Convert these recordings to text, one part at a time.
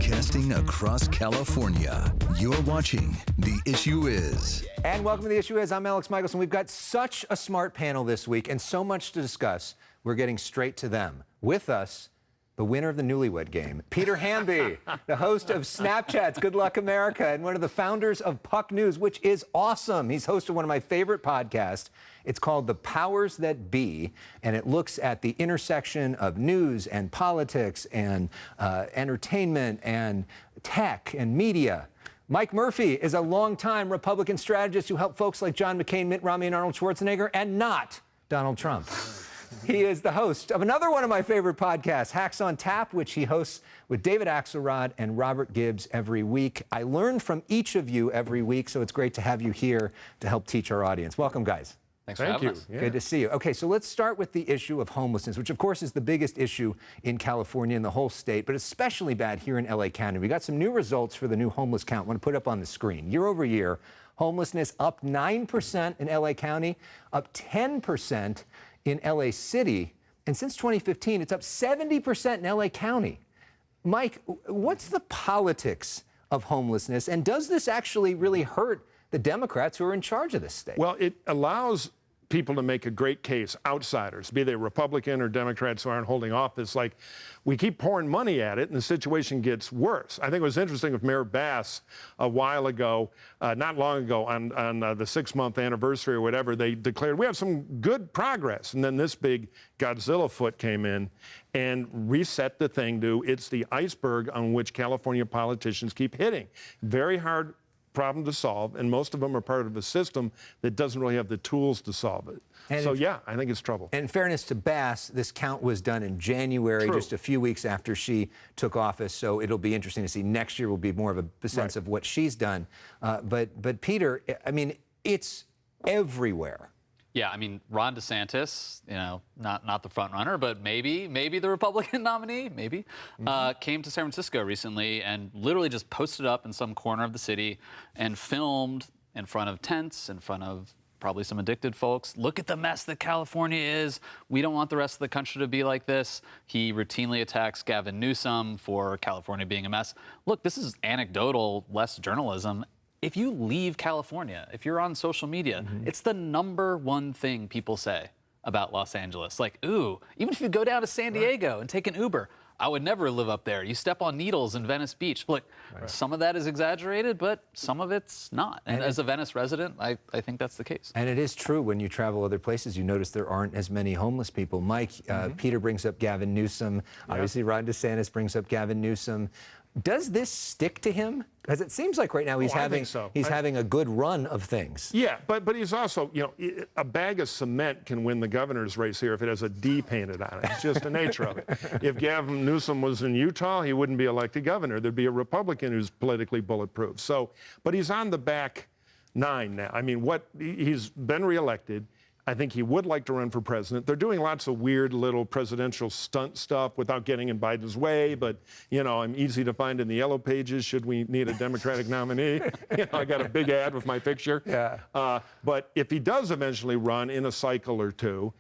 Broadcasting across California, you're watching The Issue Is. And welcome to The Issue Is. I'm Elex Michaelson. We've got such a smart panel this week and so much to discuss. We're getting straight to them. With us, the winner of the Newlywed Game, Peter Hamby, the host of Snapchat's Good Luck America and one of the founders of Puck News, which is awesome. He's hosted one of my favorite podcasts. It's called The Powers That Be, and it looks at the intersection of news and politics and entertainment and tech and media. Mike Murphy is a longtime Republican strategist who helped folks like John McCain, Mitt Romney, and Arnold Schwarzenegger, and not Donald Trump. He is the host of another one of my favorite podcasts, Hacks on Tap, which he hosts with David Axelrod and Robert Gibbs every week. I learn from each of you every week, so it's great to have you here to help teach our audience. Welcome, guys. Thanks for having us. Yeah. Good to see you. Okay, so let's start with the issue of homelessness, which of course is the biggest issue in California and the whole state, but especially bad here in LA County. We got some new results for the new homeless count. I want to put up on the screen. Year over year, homelessness up 9% in LA County, up 10% in LA City, and since 2015, it's up 70% in LA County. Mike, what's the politics of homelessness, and does this actually really hurt the Democrats who are in charge of this state? Well, it allows people to make a great case, outsiders, be they Republican or Democrats who aren't holding office. Like, we keep pouring money at it, and the situation gets worse. I think it was interesting with Mayor Bass a while ago, not long ago, on the 6-month anniversary or whatever, they declared, we have some good progress. And then this big Godzilla foot came in and reset the thing to, it's the iceberg on which California politicians keep hitting. Very hard problem to solve, and most of them are part of a system that doesn't really have the tools to solve it. And so, yeah, I think it's trouble. And in fairness to Bass, this count was done in January, just a few weeks after she took office, so it'll be interesting to see. Next year will be more of a sense of what she's done. But Peter, I mean, it's everywhere. Yeah, I mean, Ron DeSantis, you know, not the front runner, but maybe the Republican nominee, came to San Francisco recently and literally just posted up in some corner of the city and filmed in front of tents, in front of probably some addicted folks. Look at the mess that California is. We don't want the rest of the country to be like this. He routinely attacks Gavin Newsom for California being a mess. Look, this is anecdotal, less journalism. If you leave California, if you're on social media, it's the #1 thing people say about Los Angeles. Like, ooh, even if you go down to San Diego and take an Uber, I would never live up there. You step on needles in Venice Beach. Look, some of that is exaggerated, but some of it's not. And as a Venice resident, I think that's the case. And it is true when you travel other places, you notice there aren't as many homeless people. Mike, Peter brings up Gavin Newsom. Obviously, Ron DeSantis brings up Gavin Newsom. Does this stick to him? Because it seems like right now he's having a good run of things. Yeah, but he's also, you know, a bag of cement can win the governor's race here if it has a D painted on it. It's just the nature of it. If Gavin Newsom was in Utah, he wouldn't be elected governor. There'd be a Republican who's politically bulletproof. So, but he's on the back 9 now. I mean, he's been reelected. I think he would like to run for president. They're doing lots of weird little presidential stunt stuff without getting in Biden's way, but, you know, I'm easy to find in the yellow pages should we need a Democratic nominee. You know, I got a big ad with my picture. Yeah. But if he does eventually run in a cycle or two,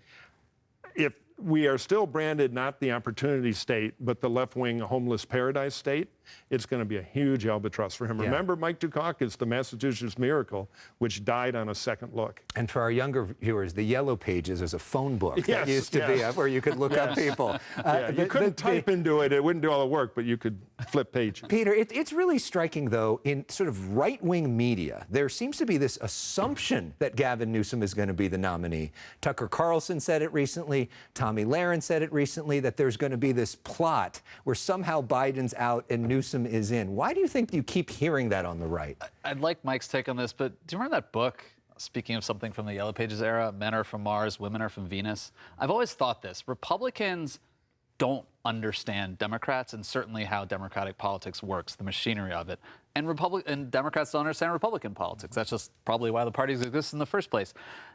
if we are still branded not the opportunity state, but the left-wing homeless paradise state, it's going to be a huge albatross for him. Yeah. Remember Mike Dukakis, the Massachusetts Miracle, which died on a second look. And for our younger viewers, the Yellow Pages is a phone book that used to be up where you could look up people. You couldn't type into it. It wouldn't do all the work, but you could flip pages. Peter, it's really striking, though, in sort of right-wing media, there seems to be this assumption that Gavin Newsom is going to be the nominee. Tucker Carlson said it recently. Tommy Lahren said it recently, that there's going to be this plot where somehow Biden's out and Newsom is in. Why do you think you keep hearing that on the right? I'd like Mike's take on this, but do you remember that book, speaking of something from the Yellow Pages era, Men Are From Mars, Women Are From Venus? I've always thought this. Republicans don't understand Democrats and certainly how Democratic politics works, the machinery of it. And Democrats don't understand Republican politics. That's just probably why the parties exist in the first place.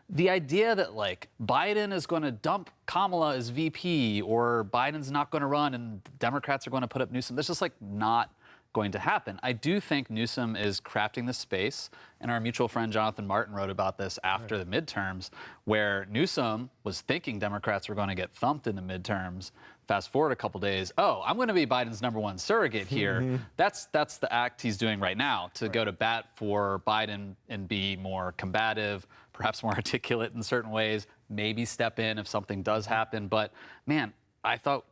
The idea that, like, Biden is going to dump Kamala as VP or Biden's not going to run and Democrats are going to put up Newsom, that's just, like, not going to happen. I do think Newsom is crafting this space, and our mutual friend Jonathan Martin wrote about this after the midterms, where Newsom was thinking Democrats were going to get thumped in the midterms, Fast forward a couple days, oh, I'm going to be Biden's #1 surrogate here. That's the act he's doing right now, to go to bat for Biden and be more combative, perhaps more articulate in certain ways, maybe step in if something does happen. But man, I thought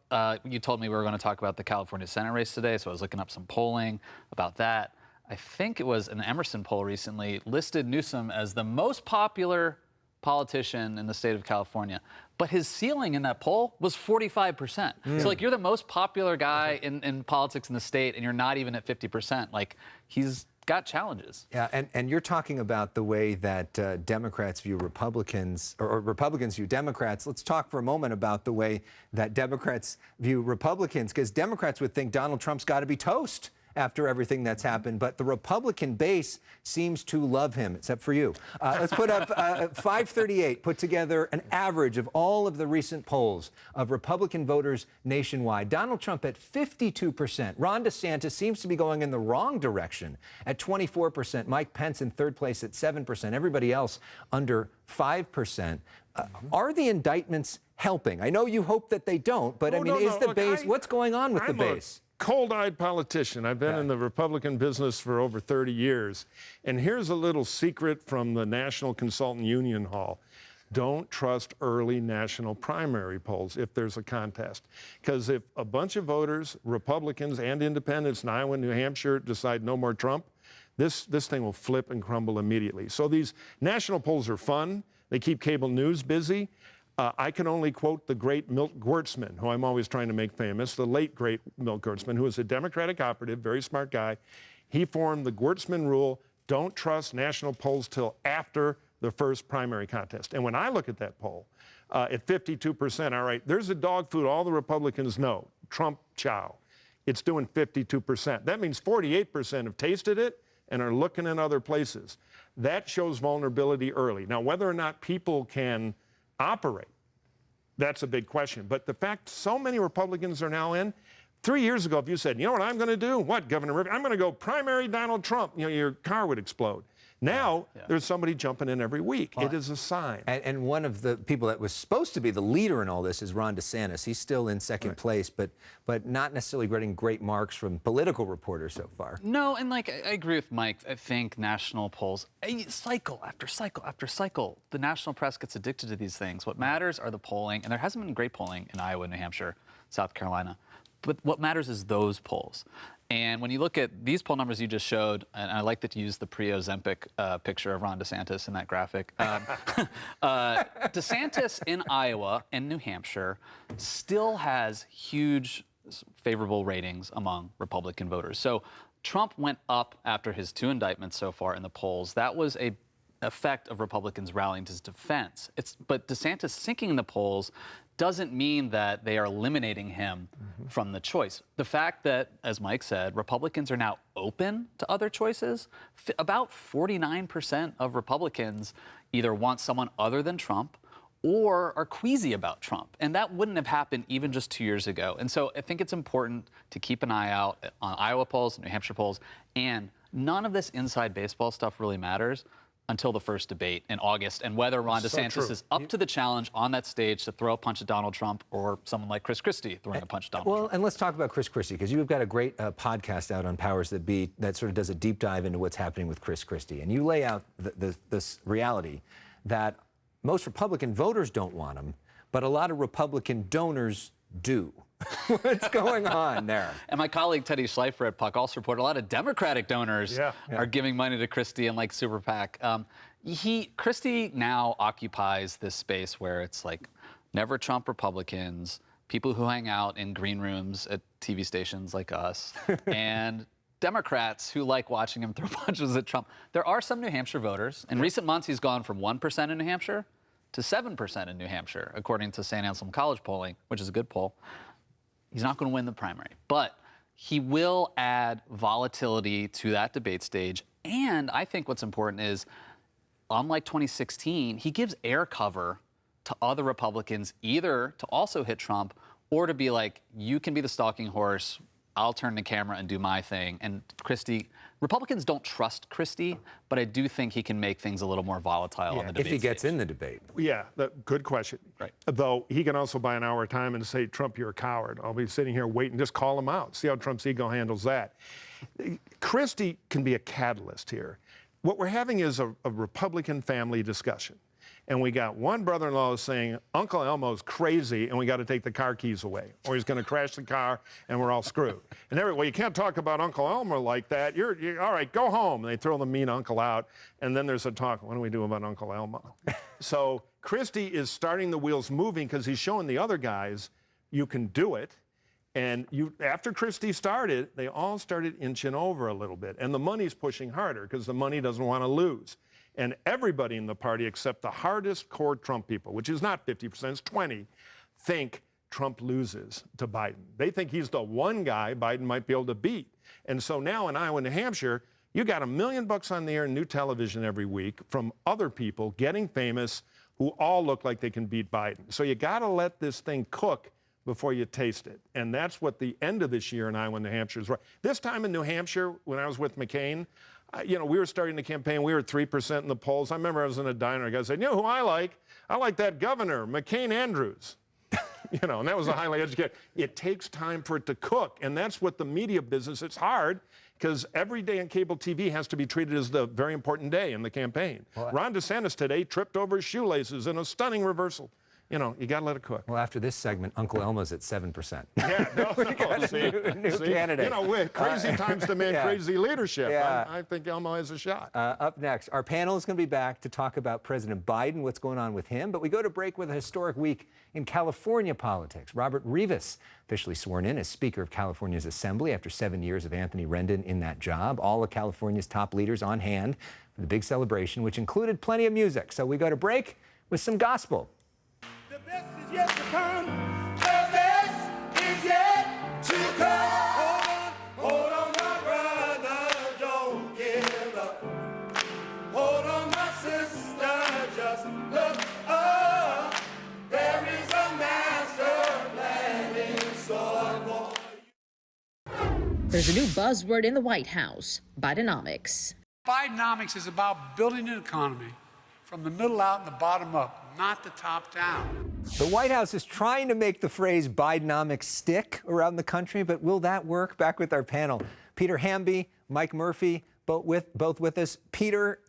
you told me we were going to talk about the California Senate race today, so I was looking up some polling about that. I think it was an Emerson poll recently listed Newsom as the most popular politician in the state of California, but his ceiling in that poll was 45%. So like, you're the most popular guy in politics in the state, and you're not even at 50%. Like, he's got challenges. Yeah, and you're talking about the way that Democrats view Republicans, or Republicans view Democrats. Let's talk for a moment about the way that Democrats view Republicans, because Democrats would think Donald Trump's got to be toast after everything that's happened, but the Republican base seems to love him, except for you. Let's put up 538, put together an average of all of the recent polls of Republican voters nationwide. Donald Trump at 52%. Ron DeSantis seems to be going in the wrong direction at 24%. Mike Pence in third place at 7%. Everybody else under 5%. Are the indictments helping? I know you hope that they don't, but is the base, what's going on with the base? Cold-eyed politician. I've been in the Republican business for over 30 years. And here's a little secret from the National Consultant Union Hall. Don't trust early national primary polls if there's a contest. Because if a bunch of voters, Republicans and independents in Iowa and New Hampshire, decide no more Trump, this thing will flip and crumble immediately. So these national polls are fun. They keep cable news busy. I can only quote the great Milt Gewirtzman, who I'm always trying to make famous, the late great Milt Gewirtzman, who was a Democratic operative, very smart guy. He formed the Gewirtzman rule: don't trust national polls till after the first primary contest. And when I look at that poll, at 52%, all right, there's a dog food all the Republicans know, Trump chow. It's doing 52%. That means 48% have tasted it and are looking in other places. That shows vulnerability early. Now, whether or not people can operate, that's a big question. But the fact so many Republicans are now in, 3 years ago, if you said, you know what I'm going to do? What, Governor Murphy? I'm going to go primary Donald Trump. You know, your car would explode. Now, there's somebody jumping in every week. It is a sign. And one of the people that was supposed to be the leader in all this is Ron DeSantis. He's still in second place, but not necessarily getting great marks from political reporters so far. No, and like, I agree with Mike. I think national polls, cycle after cycle after cycle, the national press gets addicted to these things. What matters are the polling, and there hasn't been great polling in Iowa, New Hampshire, South Carolina. But what matters is those polls. And when you look at these poll numbers you just showed, and I like that you used the pre-Ozempic picture of Ron DeSantis in that graphic. DeSantis in Iowa and New Hampshire still has huge favorable ratings among Republican voters. So Trump went up after his 2 indictments so far in the polls. That was a effect of Republicans rallying to his defense. But DeSantis sinking in the polls doesn't mean that they are eliminating him from the choice. The fact that, as Mike said, Republicans are now open to other choices, about 49% of Republicans either want someone other than Trump or are queasy about Trump. And that wouldn't have happened even just 2 years ago. And so I think it's important to keep an eye out on Iowa polls, New Hampshire polls, and none of this inside baseball stuff really matters until the first debate in August, and whether Ron DeSantis is up to the challenge on that stage to throw a punch at Donald Trump, or someone like Chris Christie throwing a punch at Donald Trump. Well, and let's talk about Chris Christie, because you've got a great podcast out on Powers That Be that sort of does a deep dive into what's happening with Chris Christie. And you lay out this reality that most Republican voters don't want him, but a lot of Republican donors do. What's going on there? And my colleague Teddy Schleifer at Puck also reported a lot of Democratic donors are giving money to Christie and like Super PAC. Christie now occupies this space where it's like never Trump Republicans, people who hang out in green rooms at TV stations like us, and Democrats who like watching him throw punches at Trump. There are some New Hampshire voters. In recent months, he's gone from 1% in New Hampshire to 7% in New Hampshire, according to St. Anselm College polling, which is a good poll. He's not going to win the primary, but he will add volatility to that debate stage. And I think what's important is, unlike 2016, he gives air cover to other Republicans, either to also hit Trump or to be like, you can be the stalking horse. I'll turn the camera and do my thing. And Christie, Republicans don't trust Christie, but I do think he can make things a little more volatile on the debate if he gets stage. in the debate. Yeah, good question. Right. Though he can also buy an hour of time and say, Trump, you're a coward. I'll be sitting here waiting, just call him out. See how Trump's ego handles that. Christie can be a catalyst here. What we're having is a Republican family discussion. And we got one brother-in-law saying, Uncle Elmo's crazy and we got to take the car keys away, or he's going to crash the car and we're all screwed. And well, you can't talk about Uncle Elmo like that. You're all right, go home. And they throw the mean uncle out. And then there's a talk, what do we do about Uncle Elmo? So Christie is starting the wheels moving because he's showing the other guys you can do it. And after Christie started, they all started inching over a little bit. And the money's pushing harder because the money doesn't want to lose. And everybody in the party except the hardest core Trump people, which is not 50%, it's 20, think Trump loses to Biden. They think he's the one guy Biden might be able to beat. And so now in Iowa and New Hampshire, you got $1 million on the air in new television every week from other people getting famous who all look like they can beat Biden. So you got to let this thing cook before you taste it. And that's what the end of this year in Iowa and New Hampshire is. This time in New Hampshire, when I was with McCain, we were starting the campaign. We were 3% in the polls. I remember I was in a diner. A guy said, you know who I like? I like that governor, McCain Andrews. And that was a highly educated. It takes time for it to cook. And that's what the media business, it's hard because every day on cable TV has to be treated as the very important day in the campaign. Well, Ron DeSantis today tripped over his shoelaces in a stunning reversal. You got to let it cook. Well, after this segment, Uncle Elmo's at 7%. Yeah, we got a new candidate. With crazy times demand crazy leadership. Yeah. I think Elmo has a shot. Up next, our panel is going to be back to talk about President Biden, what's going on with him. But we go to break with a historic week in California politics. Robert Rivas officially sworn in as Speaker of California's Assembly after 7 years of Anthony Rendon in that job. All of California's top leaders on hand for the big celebration, which included plenty of music. So we go to break with some gospel. The best is yet to come. The best is yet to come. Hold on, my brother, don't give up. Hold on, my sister, just look up. There is a master plan in store for you. There's a new buzzword in the White House, Bidenomics. Bidenomics is about building an economy from the middle out and the bottom up, not the top down. The White House is trying to make the phrase Bidenomics stick around the country, but will that work? Back with our panel. Peter Hamby, Mike Murphy, both with us. Peter,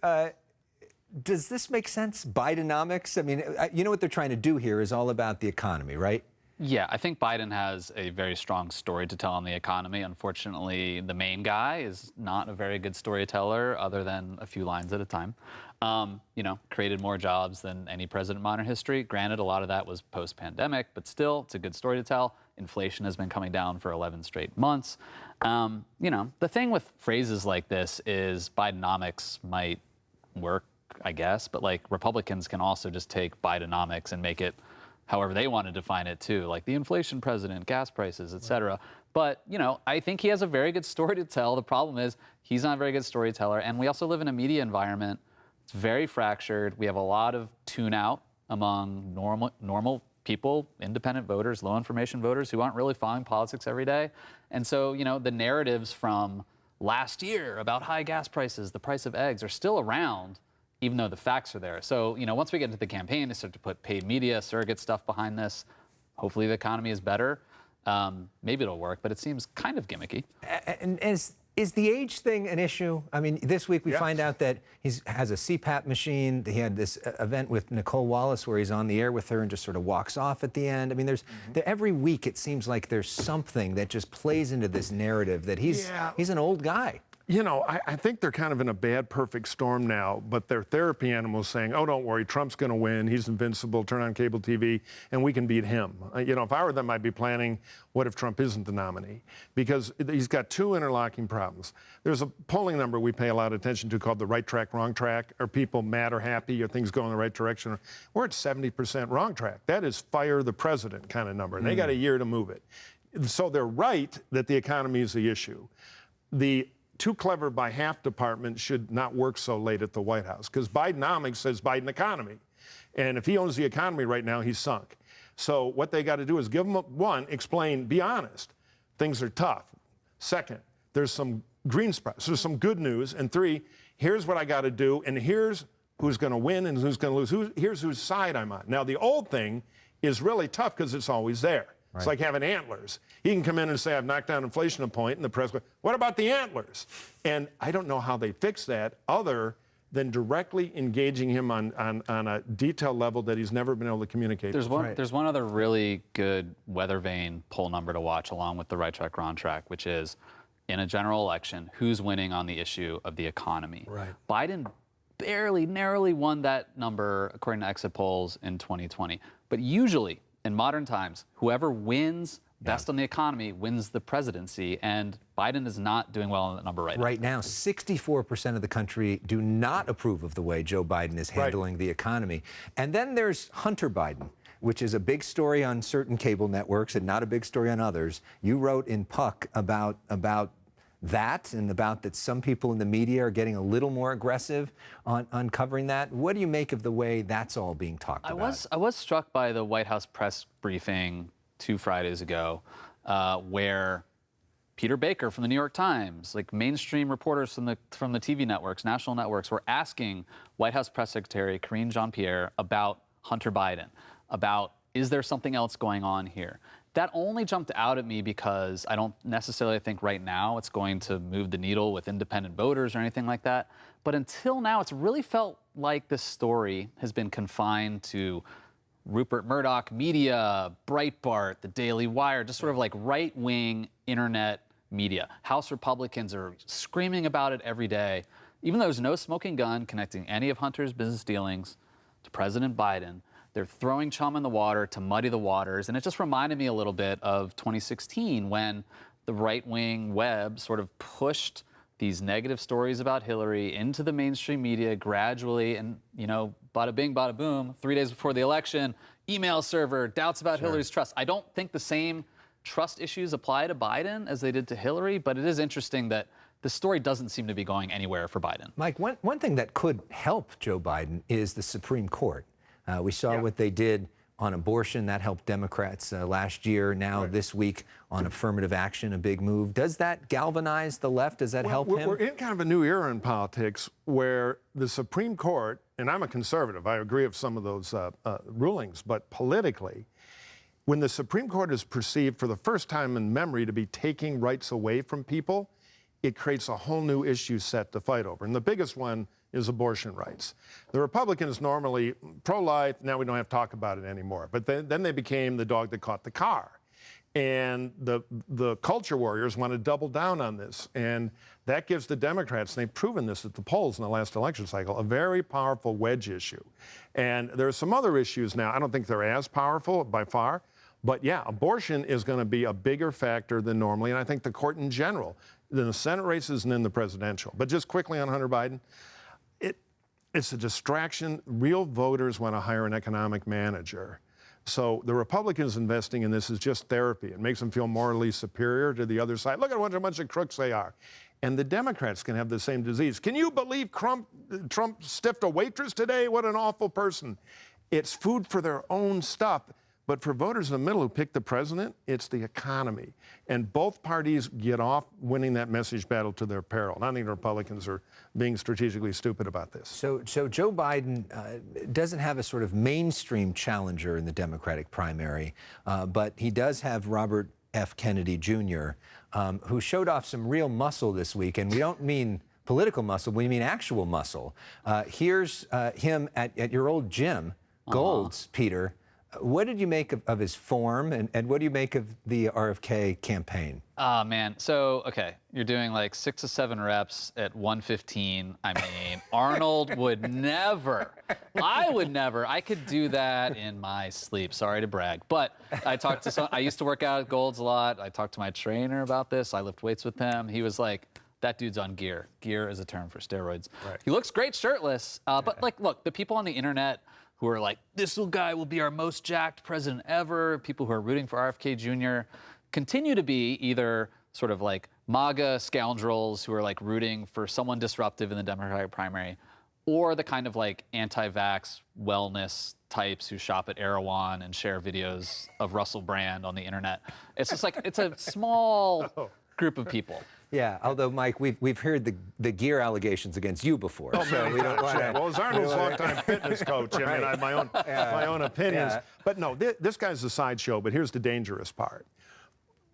does this make sense? Bidenomics? I mean, you know what they're trying to do here is all about the economy, right? Yeah, I think Biden has a very strong story to tell on the economy. Unfortunately, the main guy is not a very good storyteller other than a few lines at a time. Created more jobs than any president in modern history. Granted, a lot of that was post-pandemic, but still, it's a good story to tell. Inflation has been coming down for 11 straight months. The thing with phrases like this is Bidenomics might work, I guess, but Republicans can also just take Bidenomics and make it however they want to define it too, like the inflation president, gas prices, et cetera. But, I think he has a very good story to tell. The problem is he's not a very good storyteller. And we also live in a media environment. It's very fractured. We have a lot of tune out among normal people, independent voters, low information voters who aren't really following politics every day. And so, the narratives from last year about high gas prices, the price of eggs are still around, even though the facts are there. So, once we get into the campaign, they start to put paid media, surrogate stuff behind this. Hopefully the economy is better. Maybe it'll work, but it seems kind of gimmicky. And is the age thing an issue? I mean, this week we find out that he has a CPAP machine. He had this event with Nicole Wallace where he's on the air with her and just sort of walks off at the end. I mean, every week it seems like there's something that just plays into this narrative that he's an old guy. I think they're kind of in a bad perfect storm now, but their therapy animals saying, oh, don't worry, Trump's going to win. He's invincible. Turn on cable TV, and we can beat him. If I were them, I'd be planning, what if Trump isn't the nominee? Because he's got two interlocking problems. There's a polling number we pay a lot of attention to called the right track, wrong track. Are people mad or happy? Are things going in the right direction? We're at 70% wrong track. That is fire the president kind of number, and they got a year to move it. So they're right that the economy is the issue. The too clever by half department should not work so late at the White House because Bidenomics says Biden economy. And if he owns the economy right now, he's sunk. So what they got to do is give him explain, be honest. Things are tough. Second, there's some green sprouts. There's some good news. And three, here's what I got to do, and here's who's going to win and who's going to lose. Here's whose side I'm on. Now, the old thing is really tough because it's always there. Right. It's like having antlers. He can come in and say, I've knocked down inflation a point, and the press goes, what about the antlers? And I don't know how they fix that other than directly engaging him on a detailed level that he's never been able to communicate. There's one other really good weather vane poll number to watch along with the right track, wrong track, which is in a general election, who's winning on the issue of the economy. Right. Biden barely, narrowly won that number according to exit polls in 2020. But usually, in modern times, whoever wins best on the economy wins the presidency, and Biden is not doing well on that number right now. Right now, 64% of the country do not approve of the way Joe Biden is handling the economy. And then there's Hunter Biden, which is a big story on certain cable networks and not a big story on others. You wrote in Puck about that and about that some people in the media are getting a little more aggressive on covering that. What do you make of the way that's all being talked about? I was struck by the White House press briefing 2 Fridays ago, where Peter Baker from the New York Times, like mainstream reporters from the TV networks, national networks, were asking White House Press Secretary Karine Jean-Pierre about Hunter Biden, about is there something else going on here? That only jumped out at me because I don't necessarily think right now it's going to move the needle with independent voters or anything like that. But until now, it's really felt like this story has been confined to Rupert Murdoch media, Breitbart, the Daily Wire, just sort of like right-wing internet media. House Republicans are screaming about it every day. Even though there's no smoking gun connecting any of Hunter's business dealings to President Biden, they're throwing chum in the water to muddy the waters. And it just reminded me a little bit of 2016 when the right-wing web sort of pushed these negative stories about Hillary into the mainstream media gradually, and, you know, bada bing, bada boom, 3 days before the election, email server, doubts about Hillary's trust. I don't think the same trust issues apply to Biden as they did to Hillary, but it is interesting that the story doesn't seem to be going anywhere for Biden. Mike, one thing that could help Joe Biden is the Supreme Court. We saw what they did on abortion. That helped Democrats last year. Now this week on affirmative action, a big move. Does that galvanize the left? Does that help him? We're in kind of a new era in politics where the Supreme Court, and I'm a conservative, I agree with some of those rulings, but politically, when the Supreme Court is perceived for the first time in memory to be taking rights away from people, it creates a whole new issue set to fight over. And the biggest one is abortion rights. The Republicans normally pro-life, now we don't have to talk about it anymore. But then they became the dog that caught the car. And the culture warriors want to double down on this. And that gives the Democrats, and they've proven this at the polls in the last election cycle, a very powerful wedge issue. And there are some other issues now. I don't think they're as powerful by far. But yeah, abortion is going to be a bigger factor than normally. And I think the court in general, in the Senate races and in the presidential. But just quickly on Hunter Biden, it's a distraction. Real voters want to hire an economic manager. So the Republicans investing in this is just therapy. It makes them feel morally superior to the other side. Look at what a bunch of crooks they are. And the Democrats can have the same disease. Can you believe Trump stiffed a waitress today? What an awful person. It's food for their own stuff. But for voters in the middle who pick the president, it's the economy. And both parties get off winning that message battle to their peril. And I think the Republicans are being strategically stupid about this. So Joe Biden doesn't have a sort of mainstream challenger in the Democratic primary, but he does have Robert F. Kennedy Jr., who showed off some real muscle this week. And we don't mean political muscle, we mean actual muscle. Here's him at your old gym, Gold's, Peter. What did you make of his form, and what do you make of the RFK campaign? Oh, man. So, okay, you're doing like 6 to 7 reps at 115. I mean, Arnold would never. I would never. I could do that in my sleep. Sorry to brag. But I used to work out at Gold's a lot. I talked to my trainer about this. I lift weights with him. He was like, that dude's on gear. Gear is a term for steroids. Right. He looks great shirtless. But, like, look, the people on the internet who are like, this guy will be our most jacked president ever, people who are rooting for RFK Jr., continue to be either sort of like MAGA scoundrels who are like rooting for someone disruptive in the Democratic primary, or the kind of like anti-vax wellness types who shop at Erewhon and share videos of Russell Brand on the internet. It's just like, it's a small group of people. Yeah, although, Mike, we've heard the gear allegations against you before, so we don't want to. Well, as Arnold's longtime fitness coach, I mean, I have my own opinions. Yeah. But no, this guy's a sideshow, but here's the dangerous part.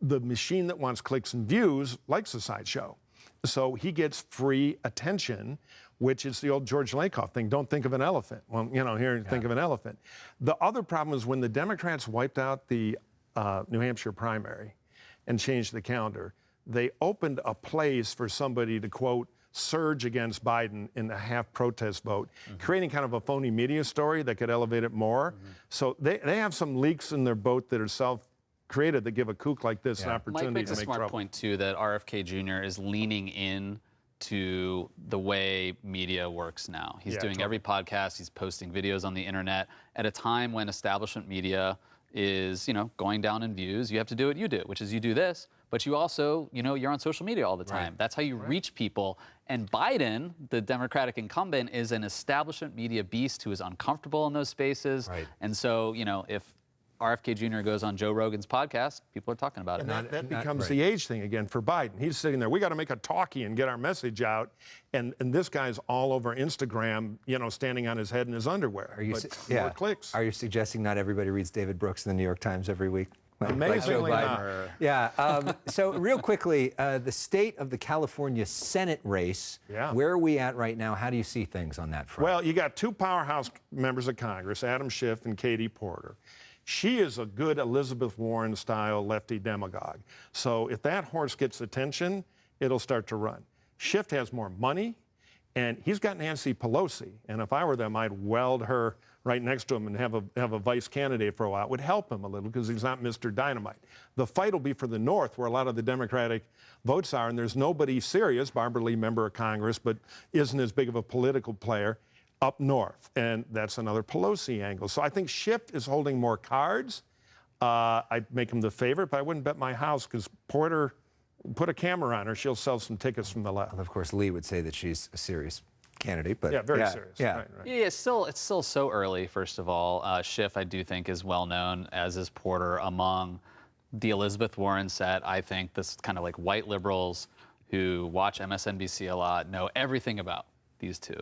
The machine that wants clicks and views likes a sideshow. So he gets free attention, which is the old George Lakoff thing. Don't think of an elephant. Well, think of an elephant. The other problem is when the Democrats wiped out the New Hampshire primary and changed the calendar, they opened a place for somebody to, quote, surge against Biden in a half protest vote, creating kind of a phony media story that could elevate it more. So they have some leaks in their boat that are self-created that give a kook like this an opportunity Mike makes to a make smart trouble. point, too, that RFK Jr. is leaning in to the way media works now. He's doing every podcast, he's posting videos on the internet at a time when establishment media is, going down in views. You have to do what you do, which is you do this, but you also, you're on social media all the time. Right. That's how you reach people. And Biden, the Democratic incumbent, is an establishment media beast who is uncomfortable in those spaces. Right. And so, if RFK Jr. goes on Joe Rogan's podcast, people are talking about it. And that becomes the age thing again for Biden. He's sitting there, we got to make a talkie and get our message out. And this guy's all over Instagram, standing on his head in his underwear. More clicks. Are you suggesting not everybody reeds David Brooks in the New York Times every week? Amazingly not. Yeah. So real quickly, the state of the California Senate race. Yeah. Where are we at right now? How do you see things on that front? Well, you got two powerhouse members of Congress, Adam Schiff and Katie Porter. She is a good Elizabeth Warren-style lefty demagogue. So if that horse gets attention, it'll start to run. Schiff has more money, and he's got Nancy Pelosi. And if I were them, I'd weld her right next to him and have a vice candidate for a while. It would help him a little because he's not Mr. Dynamite. The fight will be for the North, where a lot of the Democratic votes are, and there's nobody serious, Barbara Lee, member of Congress, but isn't as big of a political player, up north, and that's another Pelosi angle. So I think Schiff is holding more cards. I'd make him the favorite, but I wouldn't bet my house because Porter, put a camera on her, she'll sell some tickets from the left. Well, of course, Lee would say that she's a serious candidate, but very serious. Yeah, right. Yeah, it's still so early. First of all, Schiff, I do think, is well known, as is Porter, among the Elizabeth Warren set. I think this kind of like white liberals who watch MSNBC a lot know everything about these two.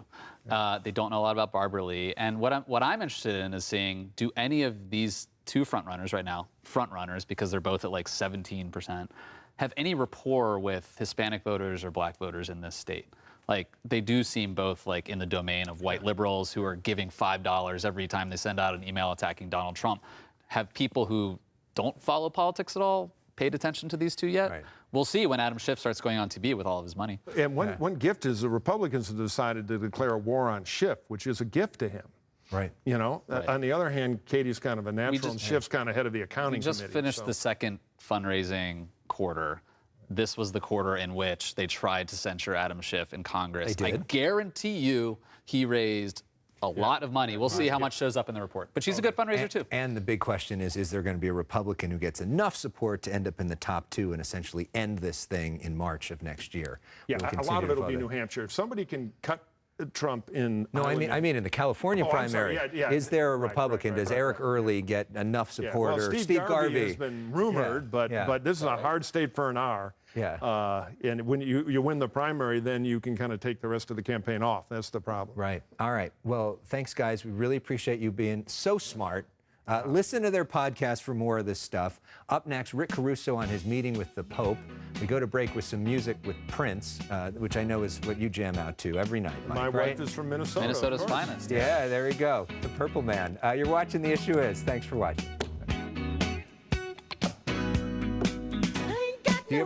They don't know a lot about Barbara Lee. And what I'm interested in is seeing, do any of these two frontrunners right now, frontrunners because they're both at like 17%, have any rapport with Hispanic voters or black voters in this state? Like, they do seem both like in the domain of white liberals who are giving $5 every time they send out an email attacking Donald Trump. Have people who don't follow politics at all paid attention to these two yet? Right. We'll see when Adam Schiff starts going on TV with all of his money. And one gift is the Republicans have decided to declare a war on Schiff, which is a gift to him. Right. On the other hand, Katie's kind of a natural, and Schiff's kind of head of the accounting committee. We just finished the second fundraising quarter. This was the quarter in which they tried to censure Adam Schiff in Congress. They did? I guarantee you he raised a lot of money. We'll see how much shows up in the report. But she's a good fundraiser, too. And the big question is there going to be a Republican who gets enough support to end up in the top two and essentially end this thing in March of next year? Yeah, a lot of it will be New Hampshire. If somebody can cut Trump in... No, I mean in the California primary. Is there a Republican? Does Eric Early get enough support? Well, or Steve Garvey has been rumored, but this is a hard state for an hour. Yeah. And when you win the primary, then you can kind of take the rest of the campaign off. That's the problem. Right. All right. Well, thanks, guys. We really appreciate you being so smart. Listen to their podcast for more of this stuff. Up next, Rick Caruso on his meeting with the Pope. We go to break with some music with Prince, which I know is what you jam out to every night, Mike, My right? wife is from Minnesota. Minnesota's finest. Yeah, there we go. The Purple Man. You're watching The Issue Is. Thanks for watching.